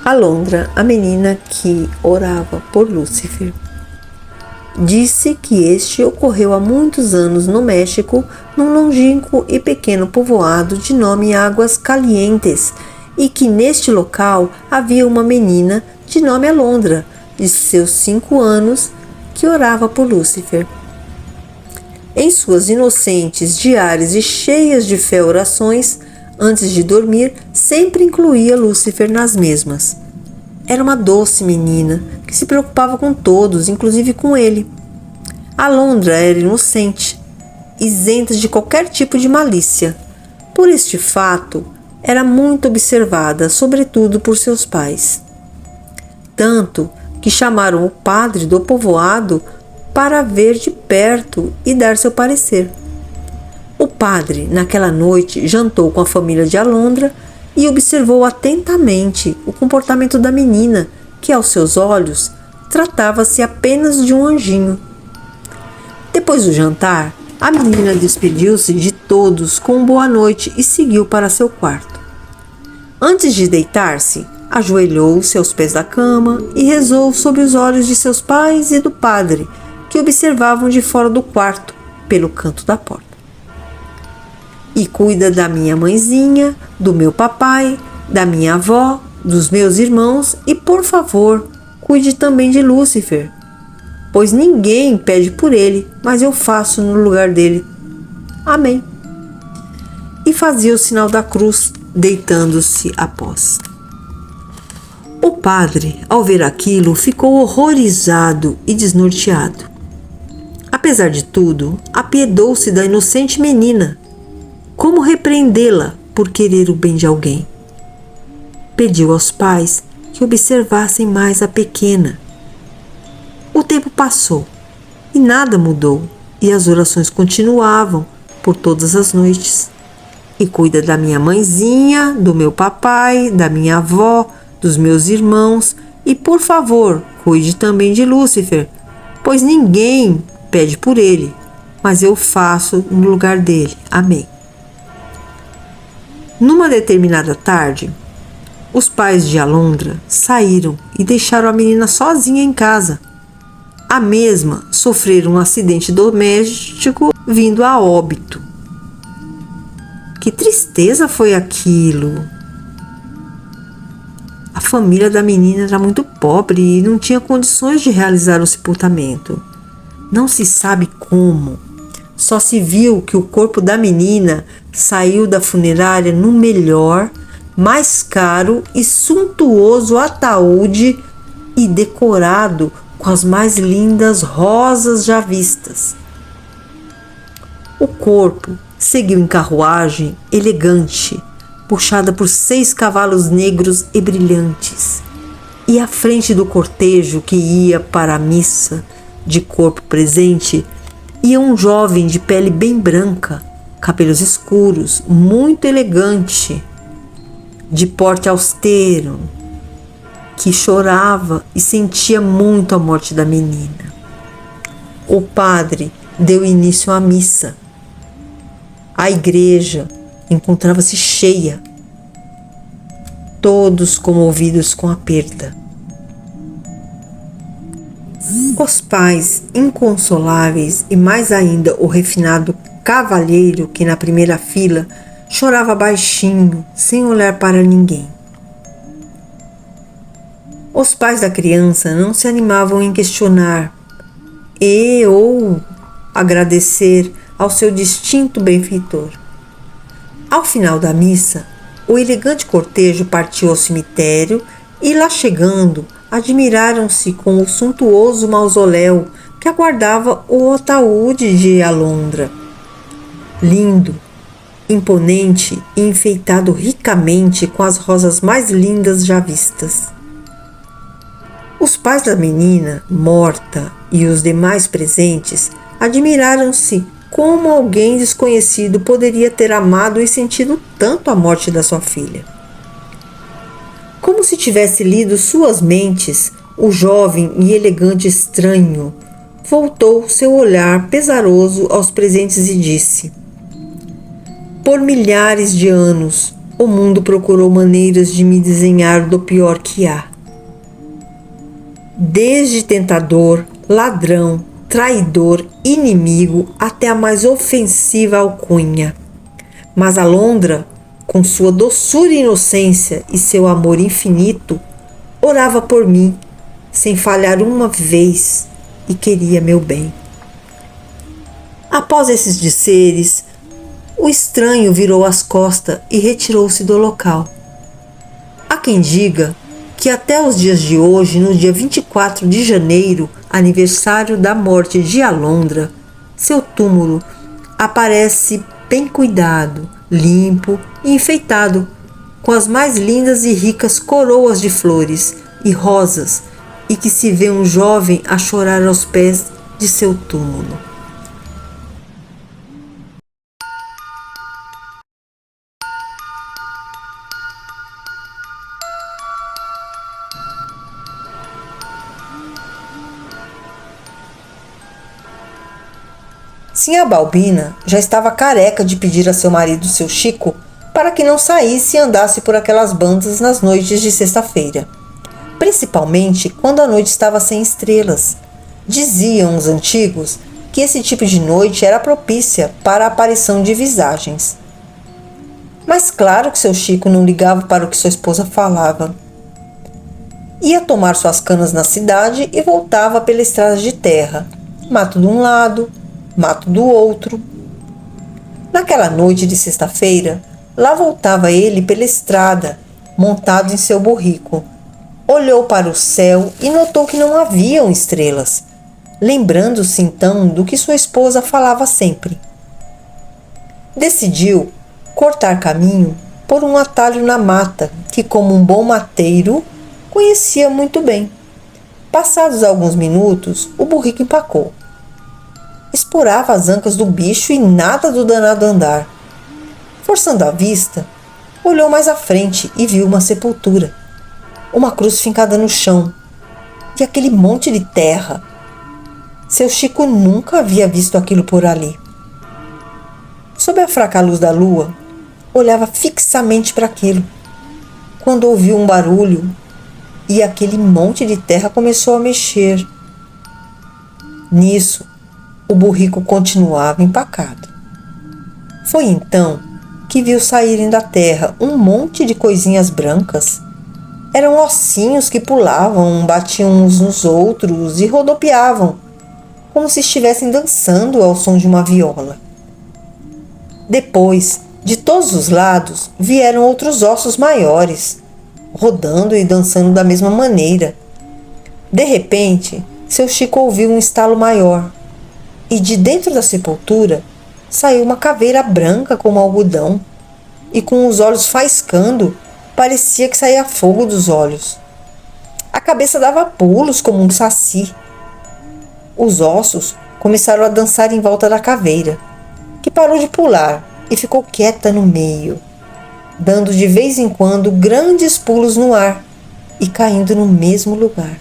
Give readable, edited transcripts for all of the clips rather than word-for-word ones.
Alondra, a menina que orava por Lúcifer. Disse que este ocorreu há muitos anos no México, num longínquo e pequeno povoado de nome Águas Calientes, e que neste local havia uma menina de nome Alondra, de seus 5 anos, que orava por Lúcifer. Em suas inocentes, diárias e cheias de fé orações, antes de dormir, sempre incluía Lúcifer nas mesmas. Era uma doce menina que se preocupava com todos, inclusive com ele. Alondra era inocente, isenta de qualquer tipo de malícia. Por este fato, era muito observada, sobretudo por seus pais. Tanto que chamaram o padre do povoado para ver de perto e dar seu parecer. O padre, naquela noite, jantou com a família de Alondra e observou atentamente o comportamento da menina, que aos seus olhos tratava-se apenas de um anjinho. Depois do jantar, a menina despediu-se de todos com boa noite e seguiu para seu quarto. Antes de deitar-se, ajoelhou-se aos pés da cama e rezou sob os olhos de seus pais e do padre, que observavam de fora do quarto, pelo canto da porta. E cuida da minha mãezinha, do meu papai, da minha avó, dos meus irmãos e, por favor, cuide também de Lúcifer, pois ninguém pede por ele, mas eu faço no lugar dele. Amém. E fazia o sinal da cruz, deitando-se após. O padre, ao ver aquilo, ficou horrorizado e desnorteado. Apesar de tudo, apiedou-se da inocente menina. Como repreendê-la por querer o bem de alguém? Pediu aos pais que observassem mais a pequena. O tempo passou e nada mudou, e as orações continuavam por todas as noites. E cuida da minha mãezinha, do meu papai, da minha avó, dos meus irmãos, e por favor, cuide também de Lúcifer, pois ninguém pede por ele, mas eu faço no lugar dele. Amém. Numa determinada tarde, os pais de Alondra saíram e deixaram a menina sozinha em casa. A mesma sofreu um acidente doméstico vindo a óbito. Que tristeza foi aquilo! A família da menina era muito pobre e não tinha condições de realizar o sepultamento. Não se sabe como. Só se viu que o corpo da menina saiu da funerária no melhor, mais caro e suntuoso ataúde e decorado com as mais lindas rosas já vistas. O corpo seguiu em carruagem elegante, puxada por 6 cavalos negros e brilhantes, e à frente do cortejo que ia para a missa, de corpo presente, ia um jovem de pele bem branca, cabelos escuros, muito elegante, de porte austero, que chorava e sentia muito a morte da menina. O padre deu início à missa. A igreja encontrava-se cheia, todos comovidos com a perda. Os pais inconsoláveis e mais ainda o refinado cavalheiro que na primeira fila chorava baixinho, sem olhar para ninguém. Os pais da criança não se animavam em questionar ou agradecer ao seu distinto benfeitor. Ao final da missa, o elegante cortejo partiu ao cemitério e, lá chegando, admiraram-se com o suntuoso mausoléu que aguardava o ataúde de Alondra. Lindo, imponente e enfeitado ricamente com as rosas mais lindas já vistas. Os pais da menina morta e os demais presentes admiraram-se como alguém desconhecido poderia ter amado e sentido tanto a morte da sua filha. Como se tivesse lido suas mentes, o jovem e elegante estranho voltou seu olhar pesaroso aos presentes e disse: por milhares de anos, o mundo procurou maneiras de me desenhar do pior que há. Desde tentador, ladrão, traidor, inimigo, até a mais ofensiva alcunha. Mas Alondra, com sua doçura e inocência e seu amor infinito, orava por mim, sem falhar uma vez, e queria meu bem. Após esses dizeres, o estranho virou as costas e retirou-se do local. Há quem diga que até os dias de hoje, no dia 24 de janeiro, aniversário da morte de Alondra, seu túmulo aparece bem cuidado, limpo e enfeitado, com as mais lindas e ricas coroas de flores e rosas, e que se vê um jovem a chorar aos pés de seu túmulo. Sinhá Balbina já estava careca de pedir a seu marido, seu Chico, para que não saísse e andasse por aquelas bandas nas noites de sexta-feira, principalmente quando a noite estava sem estrelas. Diziam os antigos que esse tipo de noite era propícia para a aparição de visagens. Mas claro que seu Chico não ligava para o que sua esposa falava. Ia tomar suas canas na cidade e voltava pela estrada de terra, mato de um lado, mato do outro. Naquela noite de sexta-feira, lá voltava ele pela estrada, montado em seu burrico. Olhou para o céu e notou que não haviam estrelas, lembrando-se então do que sua esposa falava sempre. Decidiu cortar caminho por um atalho na mata que, como um bom mateiro, conhecia muito bem. Passados alguns minutos, o burrico empacou. Explorava as ancas do bicho e nada do danado andar. Forçando a vista, olhou mais à frente e viu uma sepultura, uma cruz fincada no chão e aquele monte de terra. Seu Chico nunca havia visto aquilo por ali. Sob a fraca luz da lua, olhava fixamente para aquilo, quando ouviu um barulho e aquele monte de terra começou a mexer. Nisso, o burrico continuava empacado. Foi então que viu saírem da terra um monte de coisinhas brancas. Eram ossinhos que pulavam, batiam uns nos outros e rodopiavam, como se estivessem dançando ao som de uma viola. Depois, de todos os lados, vieram outros ossos maiores, rodando e dançando da mesma maneira. De repente, seu Chico ouviu um estalo maior, e de dentro da sepultura saiu uma caveira branca como algodão, e com os olhos faiscando, parecia que saía fogo dos olhos. A cabeça dava pulos como um saci. Os ossos começaram a dançar em volta da caveira, que parou de pular e ficou quieta no meio, dando de vez em quando grandes pulos no ar e caindo no mesmo lugar,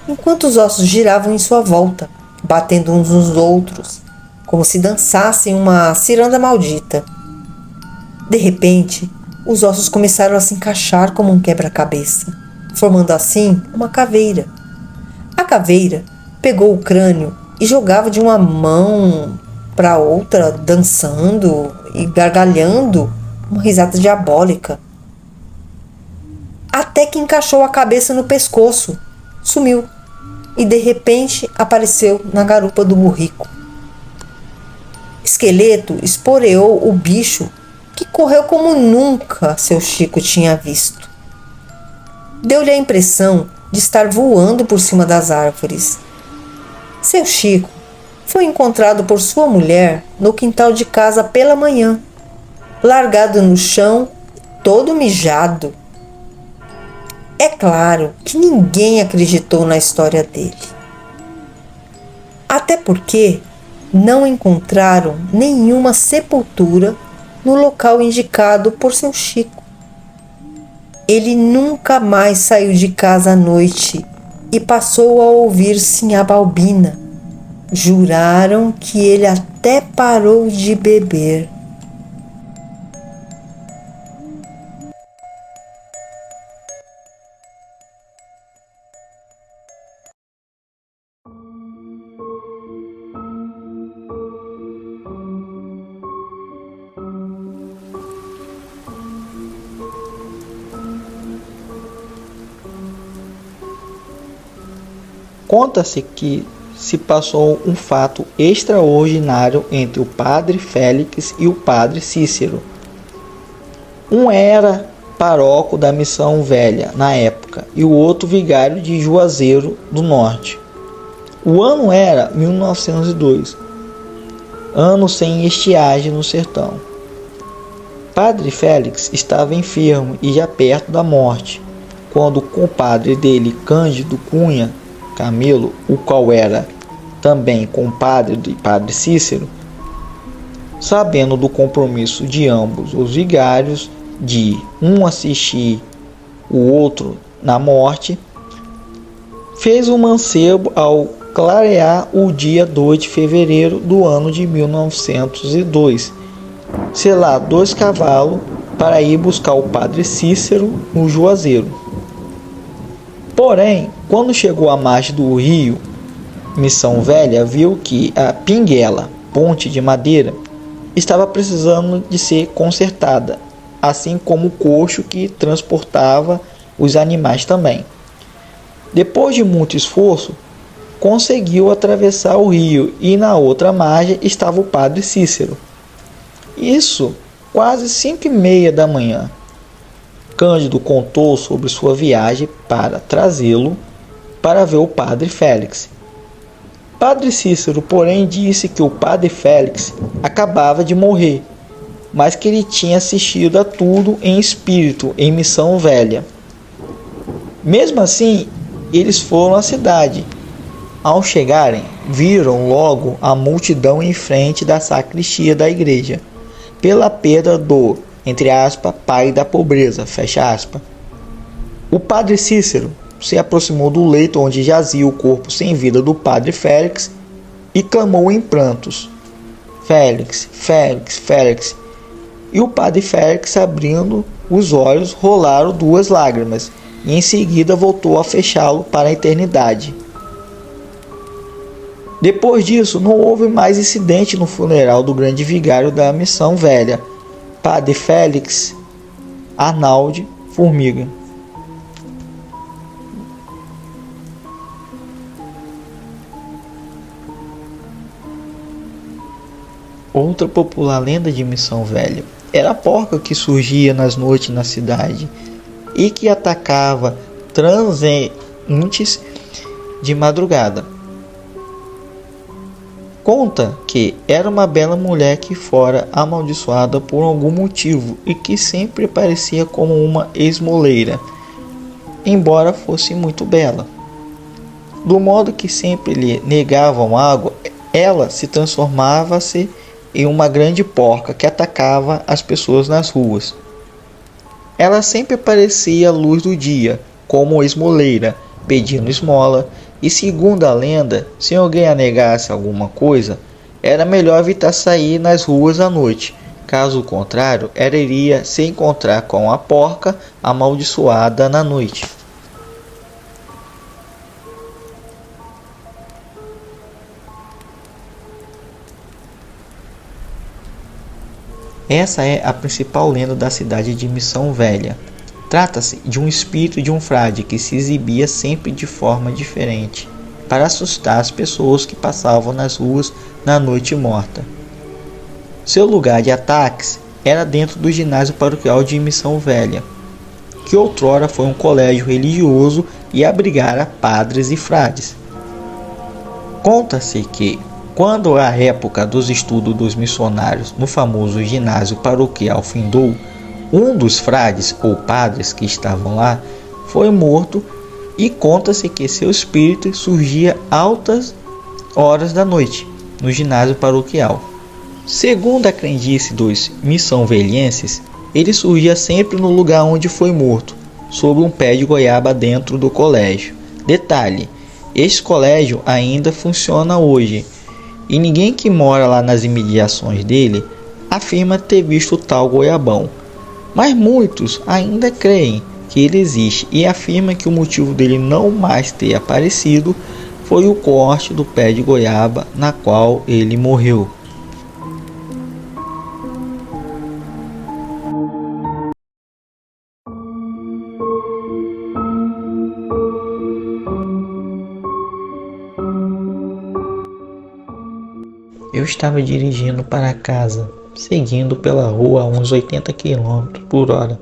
enquanto os ossos giravam em sua volta, batendo uns nos outros, como se dançassem uma ciranda maldita. De repente, os ossos começaram a se encaixar como um quebra-cabeça, formando assim uma caveira. A caveira pegou o crânio e jogava de uma mão para outra, dançando e gargalhando uma risada diabólica. Até que encaixou a cabeça no pescoço, sumiu e de repente apareceu na garupa do burrico. Esqueleto esporeou o bicho, que correu como nunca seu Chico tinha visto. Deu-lhe a impressão de estar voando por cima das árvores. Seu Chico foi encontrado por sua mulher no quintal de casa pela manhã, largado no chão, todo mijado. É claro que ninguém acreditou na história dele. Até porque não encontraram nenhuma sepultura no local indicado por seu Chico. Ele nunca mais saiu de casa à noite e passou a ouvir Sinhá Balbina. Juraram que ele até parou de beber. Conta-se que se passou um fato extraordinário entre o padre Félix e o padre Cícero. Um era paróquio da Missão Velha na época e o outro vigário de Juazeiro do Norte. O ano era 1902, ano sem estiagem no sertão. Padre Félix estava enfermo e já perto da morte, quando o compadre dele, Cândido Cunha Camelo, o qual era também compadre do padre Cícero, sabendo do compromisso de ambos os vigários de um assistir o outro na morte, fez um mancebo ao clarear o dia 2 de fevereiro do ano de 1902, selar 2 cavalos para ir buscar o padre Cícero no Juazeiro. Porém, quando chegou à margem do rio Missão Velha, viu que a pinguela, ponte de madeira, estava precisando de ser consertada, assim como o coxo que transportava os animais também. Depois de muito esforço, conseguiu atravessar o rio e na outra margem estava o padre Cícero. Isso quase 5h30 da manhã. Cândido contou sobre sua viagem para trazê-lo para ver o padre Félix. Padre Cícero, porém, disse que o padre Félix acabava de morrer, mas que ele tinha assistido a tudo em espírito em Missão Velha. Mesmo assim, eles foram à cidade. Ao chegarem, viram logo a multidão em frente da sacristia da igreja, pela perda do, entre aspas, pai da pobreza, fecha aspas. O padre Cícero se aproximou do leito onde jazia o corpo sem vida do padre Félix e clamou em prantos: Félix, Félix, Félix. E o padre Félix, abrindo os olhos, rolaram 2 lágrimas e em seguida voltou a fechá-lo para a eternidade. Depois disso, não houve mais incidente no funeral do grande vigário da Missão Velha, padre Félix Arnaldo Formiga. Outra popular lenda de Missão Velha era a porca que surgia nas noites na cidade e que atacava transeuntes de madrugada. Conta que era uma bela mulher que fora amaldiçoada por algum motivo e que sempre parecia como uma esmoleira, embora fosse muito bela. Do modo que sempre lhe negavam água, ela se transformava-se em uma grande porca que atacava as pessoas nas ruas. Ela sempre aparecia à luz do dia, como esmoleira, pedindo esmola, e segundo a lenda, se alguém a negasse alguma coisa, era melhor evitar sair nas ruas à noite. Caso contrário, ela iria se encontrar com a porca amaldiçoada na noite. Essa é a principal lenda da cidade de Missão Velha. Trata-se de um espírito de um frade que se exibia sempre de forma diferente, para assustar as pessoas que passavam nas ruas na noite morta. Seu lugar de ataques era dentro do ginásio paroquial de Missão Velha, que outrora foi um colégio religioso e abrigara padres e frades. Conta-se que, quando a época dos estudos dos missionários no famoso ginásio paroquial findou, um dos frades ou padres que estavam lá foi morto e conta-se que seu espírito surgia altas horas da noite no ginásio paroquial. Segundo a crendice dos missão-velhenses, ele surgia sempre no lugar onde foi morto, sob um pé de goiaba dentro do colégio. Detalhe, este colégio ainda funciona hoje e ninguém que mora lá nas imediações dele afirma ter visto o tal goiabão. Mas muitos ainda creem que ele existe e afirmam que o motivo dele não mais ter aparecido foi o corte do pé de goiaba na qual ele morreu. Eu estava dirigindo para casa, seguindo pela rua a uns 80 km por hora,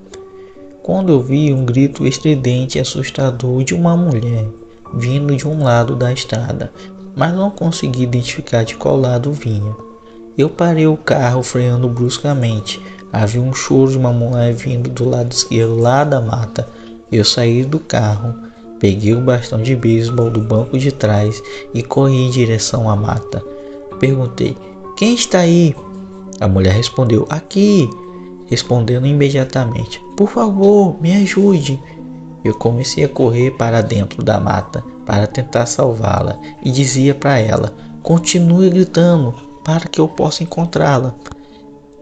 quando eu vi um grito estridente e assustador de uma mulher vindo de um lado da estrada, mas não consegui identificar de qual lado vinha. Eu parei o carro freando bruscamente. Havia um choro de uma mulher vindo do lado esquerdo, lá da mata. Eu saí do carro, peguei o bastão de beisebol do banco de trás e corri em direção à mata. Perguntei: "Quem está aí?" A mulher respondeu: "Aqui", respondendo imediatamente: "Por favor, me ajude." Eu comecei a correr para dentro da mata para tentar salvá-la e dizia para ela: "Continue gritando para que eu possa encontrá-la."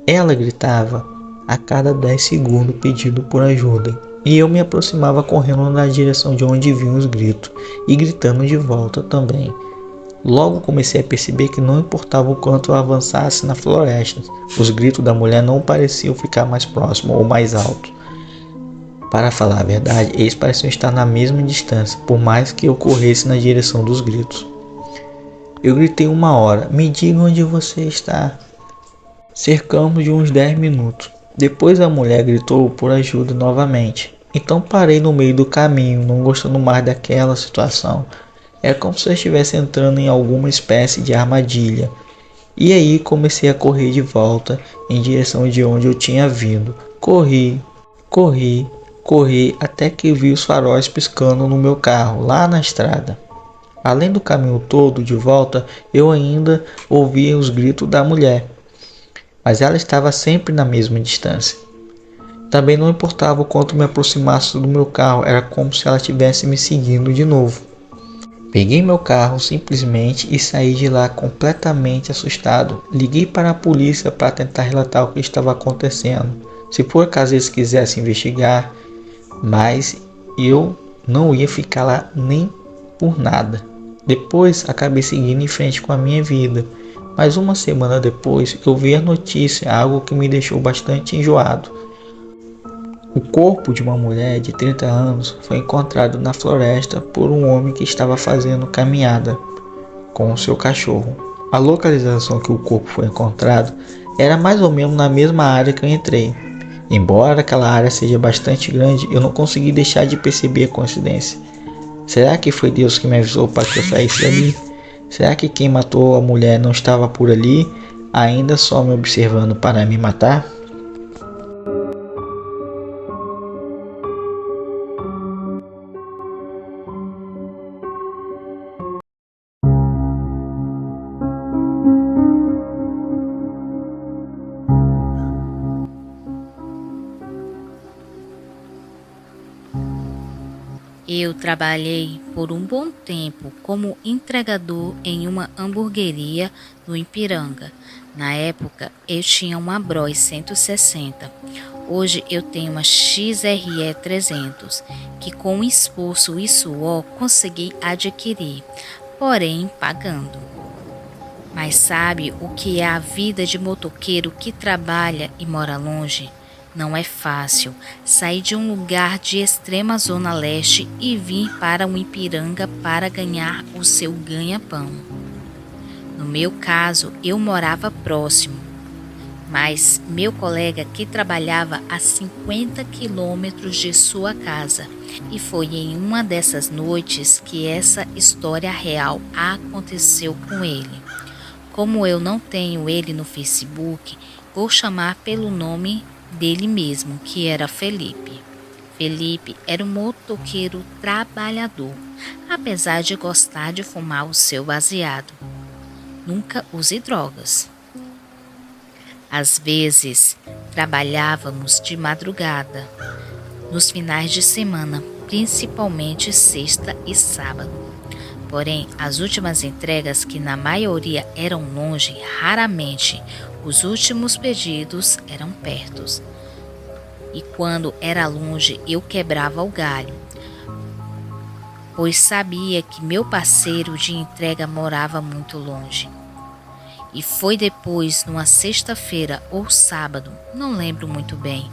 Ela gritava a cada 10 segundos pedindo por ajuda, e eu me aproximava correndo na direção de onde vinham os gritos e gritando de volta também. Logo comecei a perceber que não importava o quanto eu avançasse na floresta, os gritos da mulher não pareciam ficar mais próximos ou mais altos. Para falar a verdade, eles pareciam estar na mesma distância, por mais que eu corresse na direção dos gritos. Eu gritei 1 hora: "Me diga onde você está." Cercamos de uns 10 minutos. Depois a mulher gritou por ajuda novamente. Então parei no meio do caminho, não gostando mais daquela situação. Era como se eu estivesse entrando em alguma espécie de armadilha. E aí comecei a correr de volta em direção de onde eu tinha vindo. Corri, até que vi os faróis piscando no meu carro, lá na estrada. Além do caminho todo de volta, eu ainda ouvia os gritos da mulher, mas ela estava sempre na mesma distância. Também não importava o quanto me aproximasse do meu carro, era como se ela estivesse me seguindo de novo. Peguei meu carro simplesmente e saí de lá completamente assustado. Liguei para a polícia para tentar relatar o que estava acontecendo, se por acaso eles quisessem investigar, mas eu não ia ficar lá nem por nada. Depois acabei seguindo em frente com a minha vida, mas 1 semana depois eu vi a notícia, algo que me deixou bastante enjoado. O corpo de uma mulher de 30 anos foi encontrado na floresta por um homem que estava fazendo caminhada com o seu cachorro. A localização que o corpo foi encontrado era mais ou menos na mesma área que eu entrei. Embora aquela área seja bastante grande, eu não consegui deixar de perceber a coincidência. Será que foi Deus que me avisou para que eu saísse dali? Será que quem matou a mulher não estava por ali, ainda só me observando para me matar? Eu trabalhei por um bom tempo como entregador em uma hamburgueria no Ipiranga. Na época, eu tinha uma Bros 160. Hoje eu tenho uma XRE 300, que com esforço e suor consegui adquirir, porém pagando. Mas sabe o que é a vida de motoqueiro que trabalha e mora longe? Não é fácil sair de um lugar de extrema zona leste e vir para um Ipiranga para ganhar o seu ganha-pão. No meu caso, eu morava próximo, mas meu colega que trabalhava a 50 quilômetros de sua casa. E foi em uma dessas noites que essa história real aconteceu com ele. Como eu não tenho ele no Facebook, vou chamar pelo nome dele mesmo, que era Felipe. Felipe era um motoqueiro trabalhador, apesar de gostar de fumar o seu baseado. Nunca use drogas. Às vezes, trabalhávamos de madrugada, nos finais de semana, principalmente sexta e sábado. Porém, as últimas entregas, que na maioria eram longe, raramente os últimos pedidos eram perto. E quando era longe, eu quebrava o galho, pois sabia que meu parceiro de entrega morava muito longe. E foi depois, numa sexta-feira ou sábado, não lembro muito bem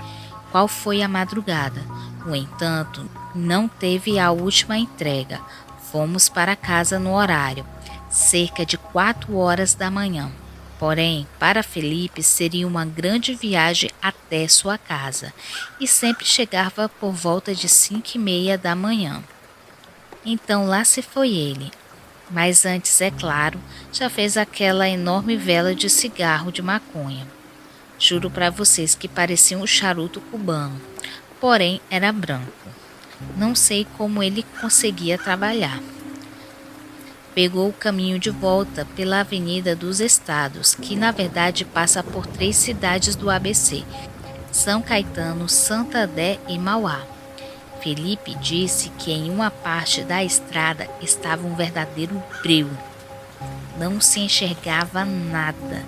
qual foi a madrugada. No entanto, não teve a última entrega. Fomos para casa no horário, cerca de 4 horas da manhã. Porém, para Felipe seria uma grande viagem até sua casa e sempre chegava por volta de 5h30 da manhã. Então lá se foi ele. Mas antes, é claro, já fez aquela enorme vela de cigarro de maconha. Juro para vocês que parecia um charuto cubano, porém era branco. Não sei como ele conseguia trabalhar. Pegou o caminho de volta pela Avenida dos Estados, que na verdade passa por 3 cidades do ABC, São Caetano, Santander e Mauá. Felipe disse que em uma parte da estrada estava um verdadeiro breu. Não se enxergava nada,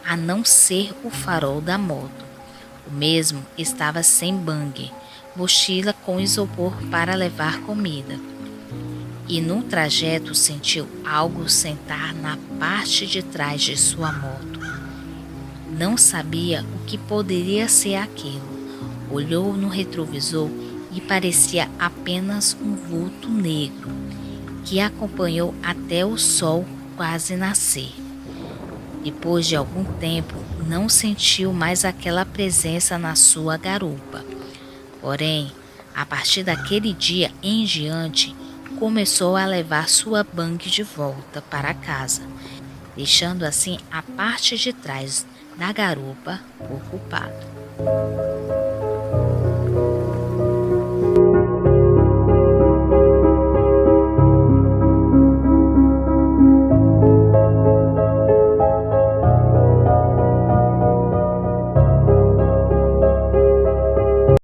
a não ser o farol da moto. O mesmo estava sem bang, mochila com isopor para levar comida. E no trajeto sentiu algo sentar na parte de trás de sua moto. Não sabia o que poderia ser aquilo. Olhou no retrovisor e parecia apenas um vulto negro, que acompanhou até o sol quase nascer. Depois de algum tempo, não sentiu mais aquela presença na sua garupa. Porém, a partir daquele dia em diante, começou a levar sua bang de volta para casa, deixando assim a parte de trás da garupa ocupada.